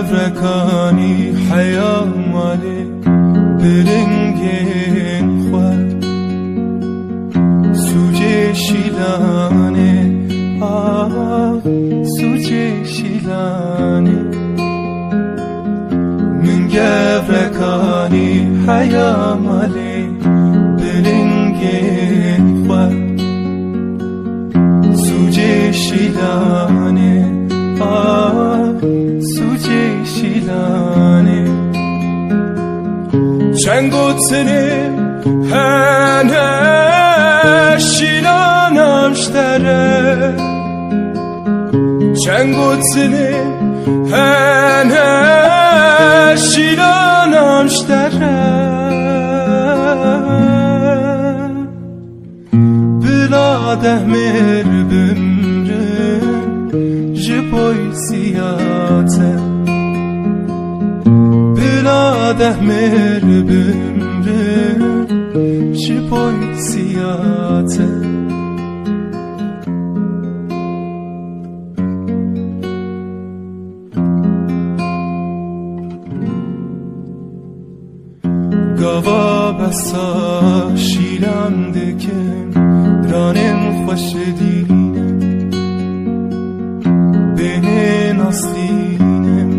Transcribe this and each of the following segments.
گورکانی حیامالی برنگین خواد سوجه شیلانه سوجه شیلانه من گورکانی حیامالی برنگین خواد سوجه شیلانه سوجه شیلانه چنگوت سنه هنه شیلانم شتره چنگوت سنه هنه شیلانم شتره بلاده مر بمره جبوی سیاته بلاده مر بمره جبوی سیاته گاوا بسا شیلانده که رانم خوش دینم بین آستینم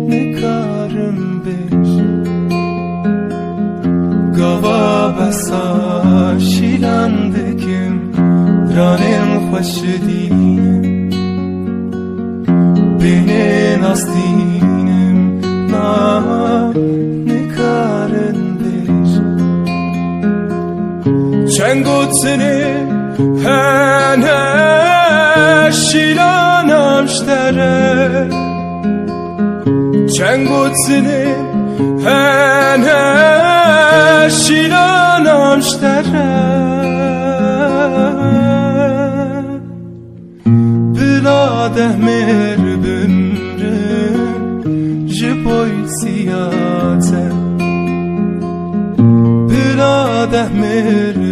نکارم بش گاوا بسا شیلانده که رانم خوش دینم بین آستینم نکارم بش چنگوت سنه هنه شیلانم شتره چنگوت سنه هنه شیلانم شتره بلاده مر بمره جبوی سیاته بلاده مر